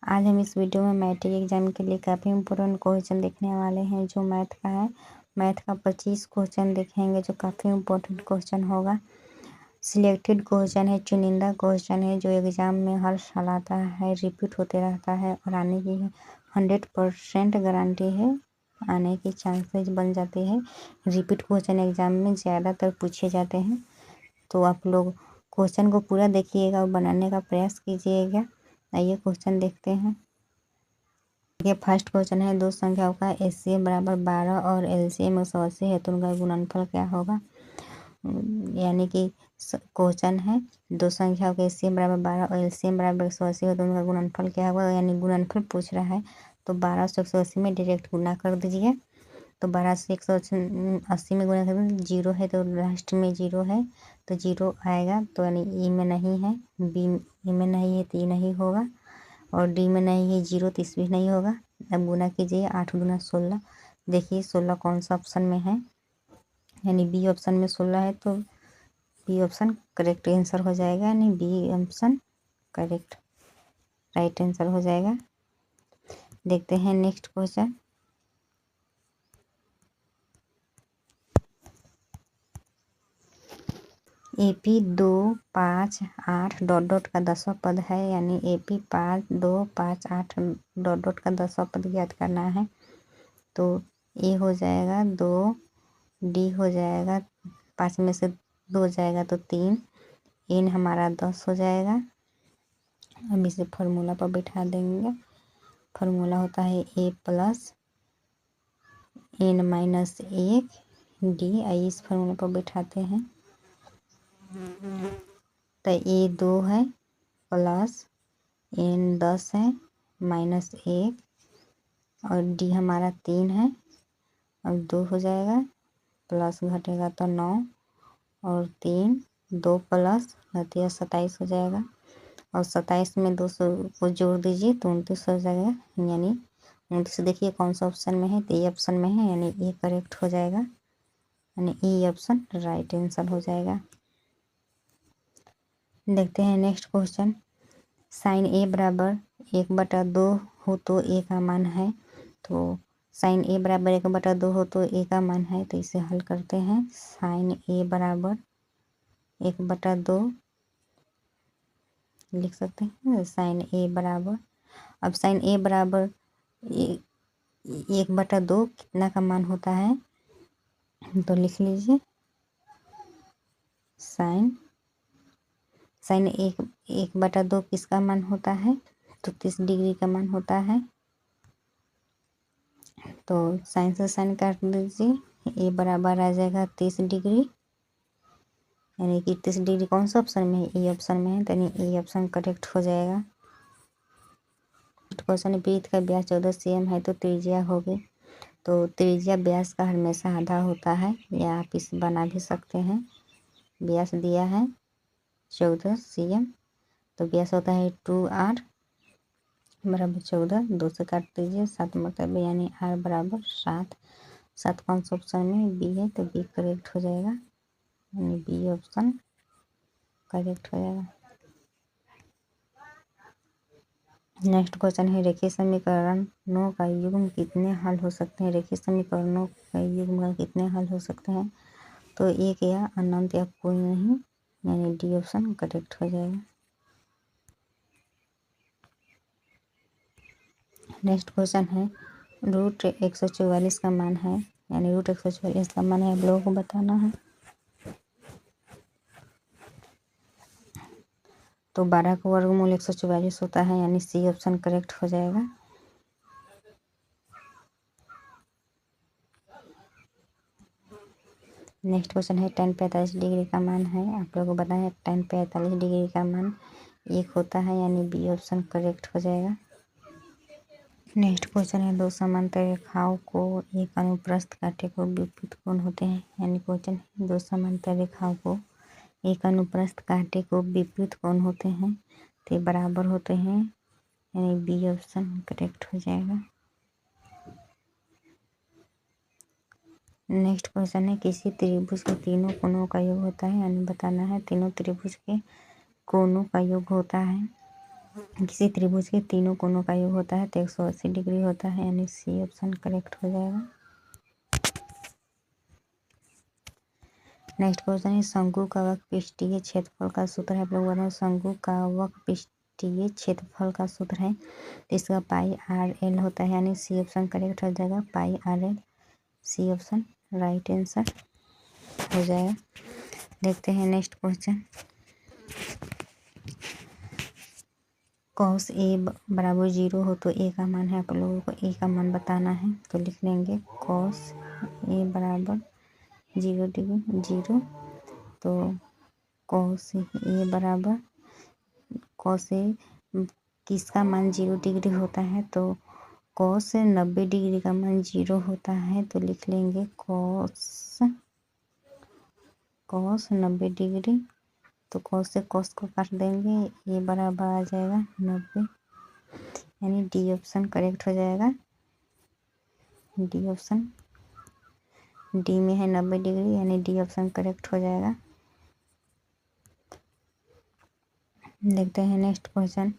आज हम इस वीडियो में मैट्रिक एग्जाम के लिए काफ़ी इम्पोर्टेंट क्वेश्चन देखने वाले हैं जो मैथ का है। मैथ का 25 क्वेश्चन देखेंगे जो काफ़ी इम्पोर्टेंट क्वेश्चन होगा। सिलेक्टेड क्वेश्चन है, चुनिंदा क्वेश्चन है जो एग्ज़ाम में हर साल आता है, रिपीट होते रहता है और आने की 100% गारंटी है, आने की चांसेस बन जाती है। रिपीट क्वेश्चन एग्ज़ाम में ज़्यादातर पूछे जाते हैं, तो आप लोग क्वेश्चन को पूरा देखिएगा और बनाने का प्रयास कीजिएगा। आइए क्वेश्चन देखते हैं। ये फर्स्ट क्वेश्चन है, दो संख्याओं का एचसीएम बराबर 12 और एलसीएम 180 है तो उनका गुणनफल क्या होगा। यानी कि क्वेश्चन है दो संख्याओं का एचसीएम बराबर 12 और एलसीएम बराबर 180 है तो उनका गुणनफल क्या होगा। यानी गुणनफल पूछ रहा है तो 12 से 180 में डायरेक्ट गुना कर दीजिए। तो 12 से 180 में गुना कर जीरो है तो लास्ट में जीरो है तो जीरो आएगा, तो यानी ई में नहीं है, बी ई में नहीं है तो ई नहीं होगा और डी में नहीं है जीरो तो इस भी नहीं होगा। अब गुना कीजिए 8 गुना 16। देखिए 16 कौन सा ऑप्शन में है, यानी बी ऑप्शन में 16 है तो बी ऑप्शन करेक्ट आंसर हो जाएगा, यानी B option correct right answer हो जाएगा। देखते हैं next question. AP 2 5 8 dot dot का 10वां पद है, यानी AP 5 2 5 8 डॉट डॉट का 10वां पद ज्ञात करना है। तो ए हो जाएगा 2, डी हो जाएगा 5 में से 2 जाएगा तो 3, एन हमारा 10 हो जाएगा। अब इसे फार्मूला पर बिठा देंगे। फार्मूला होता है ए प्लस एन माइनस 1 डी। आइए इस फार्मूला पर बिठाते हैं तो ए 2 है प्लस एन 10 है माइनस 1 और डी हमारा 3 है। अब 2 हो जाएगा, प्लस घटेगा तो 9 और 3 2 प्लस 27 हो जाएगा और 27 में 200 को जोड़ दीजिए तो 29 हो जाएगा। यानी 29 देखिए कौन सा ऑप्शन में है तो ए ऑप्शन में है, यानी ए करेक्ट हो जाएगा, यानी ए ऑप्शन राइट आंसर हो जाएगा। देखते हैं नेक्स्ट क्वेश्चन। साइन ए बराबर 1/2 हो तो ए का मान है। तो साइन ए बराबर 1/2 हो तो ए का मान है, तो इसे हल करते हैं। साइन ए बराबर 1/2 लिख सकते हैं। साइन ए बराबर, अब साइन ए बराबर 1/2 कितना का मान होता है तो लिख लीजिए। साइन 1/2 किसका मान होता है तो 30 डिग्री का मान होता है। तो साइन से साइन काट दीजिए, ए बराबर आ जाएगा 30 डिग्री, यानी कि 30 डिग्री कौन सा ऑप्शन में है, ए ऑप्शन में है, तो यानी ए ऑप्शन करेक्ट हो जाएगा। क्वेश्चन वृत्त का व्यास 14 cm है तो त्रिज्या होगी। तो त्रिज्या व्यास का हमेशा आधा होता है, या आप इसे बना भी सकते हैं। व्यास दिया है 14 cm तो व्यास होता है 2r बराबर 14, 2 से काट दीजिए 7 मतलब यानी r बराबर 7। 7 कौन सा ऑप्शन में बी है तो बी करेक्ट हो जाएगा, यानी बी ऑप्शन करेक्ट हो जाएगा। नेक्स्ट क्वेश्चन है, रेखीय समीकरणों का युग्म कितने हल हो सकते हैं। रेखीय समीकरणों का युग्म कितने हल हो सकते हैं तो एक या अनंत या कोई नहीं, यानी डी ऑप्शन करेक्ट हो जाएगा। नेक्स्ट क्वेश्चन है, रूट 144 का मान है, यानी रूट 144 का मान है आप लोगों को बताना है। तो 12 का वर्गमूल 144 होता है, यानी सी ऑप्शन करेक्ट हो जाएगा। नेक्स्ट क्वेश्चन है, tan 45 डिग्री का मान है, आप लोगों को बताना है tan 45 डिग्री का मान 1 होता है, यानी बी ऑप्शन करेक्ट हो जाएगा। नेक्स्ट क्वेश्चन है, दो समांतर रेखाओं को एक अनुप्रस्थ काटे को विपरीत कोण होते हैं, यानी क्वेश्चन दो समांतर रेखाओं को एक अनुप्रस्थ काटे को विपरीत कोण होते हैं तो बराबर होते हैं, यानी बी ऑप्शन करेक्ट हो जाएगा। नेक्स्ट क्वेश्चन है, किसी त्रिभुज के तीनों कोणों का योग होता है, यानी बताना है तीनों त्रिभुज के कोणों का योग होता है। किसी त्रिभुज के तीनों कोणों का योग होता है तो 180 डिग्री होता है, यानी सी ऑप्शन करेक्ट हो जाएगा। नेक्स्ट क्वेश्चन है शंकु का वक्रपृष्ठीय क्षेत्रफल का सूत्र है। आप लोग बताएं शंकु का वक्रपृष्ठीय क्षेत्रफल का सूत्र है तो इसका पाई आर एल होता है, यानी सी ऑप्शन करेक्ट हो जाएगा। Pi R L C option right answer हो जाएगा। देखते हैं नेक्स्ट क्वेश्चन। कॉस ए बराबर 0 हो तो ए का मान है, आप लोगों को ए का मान बताना है तो लिख लेंगे कॉस ए बराबर 0 डिग्री 0। तो कॉस ए बराबर कॉस ए किसका मान 0 डिग्री होता है तो कॉस 90 डिग्री का मान 0 होता है, तो लिख लेंगे कॉस 90 डिग्री। तो कॉस से कॉस को काट देंगे, ये बराबर आ जाएगा 90, यानी डी ऑप्शन करेक्ट हो जाएगा। डी ऑप्शन डी में है 90 डिग्री, यानी डी ऑप्शन करेक्ट हो जाएगा। देखते हैं नेक्स्ट क्वेश्चन।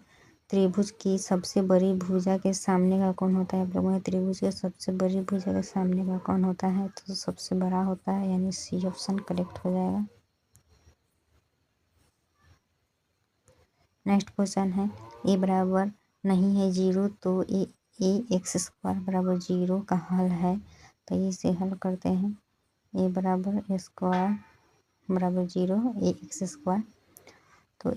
त्रिभुज की सबसे बड़ी भुजा के सामने का कौन होता है। आप लोगों ने त्रिभुज के सबसे बड़ी भुजा के सामने का कौन होता है तो सबसे बड़ा होता है, यानी सी ऑप्शन करेक्ट हो जाएगा। नेक्स्ट क्वेश्चन है ए बराबर नहीं है 0 तो ए एक्स स्क्वायर बराबर 0 का हल है, तो इसे हल करते हैं। ए बराबर स्क्वायर बराबर 0 ए एक्स स्क्वायर, तो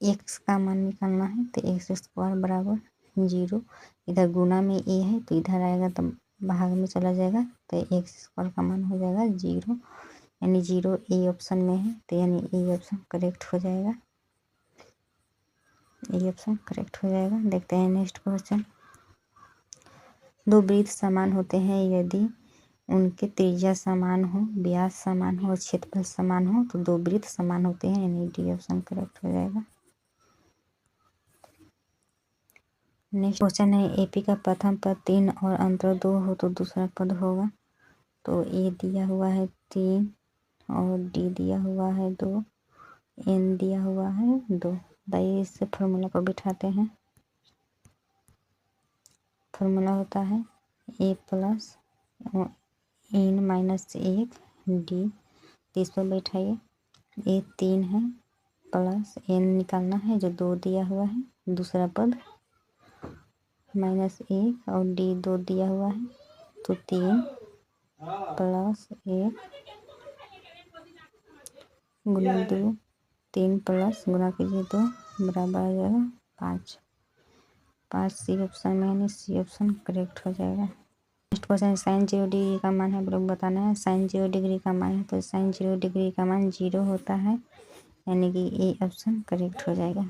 एक्स का मान निकालना है तो एक्स स्क्वायर बराबर 0। इधर गुना में ए है तो इधर आएगा तो भाग में चला जाएगा, तो एक्स स्क्वायर का मान हो जाएगा 0, यानी 0 ए ऑप्शन में है, तो यानी ए ऑप्शन करेक्ट हो जाएगा। ए ऑप्शन करेक्ट हो जाएगा। देखते हैं नेक्स्ट क्वेश्चन। दो वृत्त समान होते हैं यदि उनके त्रिज्या समान हो, व्यास समान हो और क्षेत्रफल समान हो तो दो वृत्त समान होते हैं, यानी डी ऑप्शन करेक्ट हो जाएगा। नेक्स्ट क्वेश्चन है एपी का प्रथम पद 3 और अंतर 2 हो तो दूसरा पद होगा। तो ए दिया हुआ है 3 और डी दिया हुआ है 2, एन दिया हुआ है 2। दाइए इससे फॉर्मूला को बिठाते हैं। फॉर्मूला होता है ए प्लस एन माइनस 1 डी, इस पर बैठाइए। ए 3 है प्लस एन निकालना है जो 2 दिया हुआ है, दूसरा पद माइनस 1 और डी 2 दिया हुआ है, तो 3 प्लस 1 गुना 2, 3 प्लस गुना कीजिए 2 बराबर आ जाएगा 5। 5 सी ऑप्शन में, यानी सी ऑप्शन करेक्ट हो जाएगा। नेक्स्ट क्वेश्चन साइन 0 डिग्री का मान है, आप लोग बताना है। साइन 0 डिग्री का मान है तो साइन 0 डिग्री का मान 0 होता है, यानी कि ए ऑप्शन करेक्ट हो जाएगा।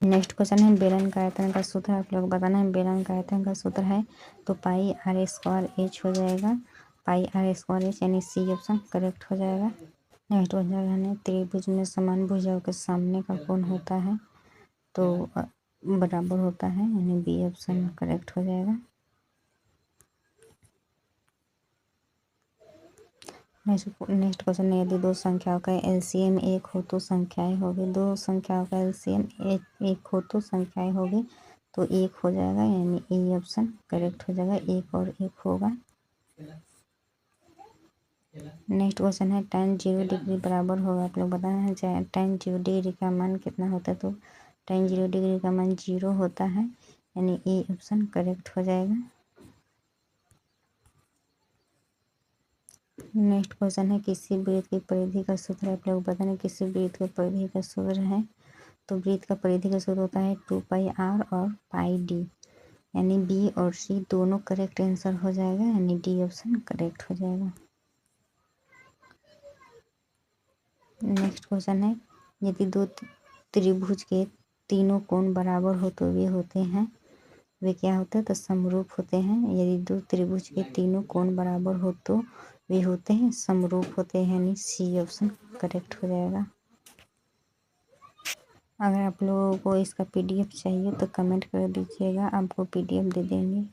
नेक्स्ट क्वेश्चन है बेलन का आयतन का सूत्र है, आप लोग बताना है। बेलन का आयतन का सूत्र है तो पाई आर स्क्वायर एच हो जाएगा। पाई आर स्क्वायर एच, यानी सी ऑप्शन करेक्ट हो जाएगा। नेक्स्ट क्वेश्चन है त्रिभुज में समान भुजाओं के सामने का कोण होता है तो बराबर होता है, यानी बी ऑप्शन करेक्ट हो जाएगा। नेक्स्ट क्वेश्चन है यदि दो संख्याओं का एलसीएम 1 हो तो संख्याएं होगी। दो संख्याओं का एलसीएम 1 हो तो संख्याएं होगी, तो 1 हो जाएगा, यानी ए ऑप्शन करेक्ट हो जाएगा। 1 और 1 होगा। नेक्स्ट क्वेश्चन है tan 0 डिग्री बराबर होगा, आप लोग बताना है tan 0 डिग्री का मान कितना होता है। तो tan 0 डिग्री का मान 0 होता है, यानी ए ऑप्शन करेक्ट हो जाएगा। नेक्स्ट क्वेश्चन है किसी वृत्त की परिधि का सूत्र है, आप लोग बताना किसी वृत्त की परिधि का सूत्र है। तो वृत्त का परिधि का सूत्र होता है 2 पाई आर और पाई डी, यानी बी और सी दोनों करेक्ट आंसर हो जाएगा, यानी डी ऑप्शन करेक्ट हो जाएगा। नेक्स्ट क्वेश्चन है यदि दो त्रिभुज के तीनों कोण बराबर हो तो वे क्या होते हैं तो समरूप होते हैं। यदि दो त्रिभुज के तीनों कोण बराबर हो तो वे होते हैं समरूप होते हैं, यानी सी ऑप्शन करेक्ट हो जाएगा। अगर आप लोगों को इसका पीडीएफ चाहिए तो कमेंट कर दीजिएगा, आपको पीडीएफ दे देंगे।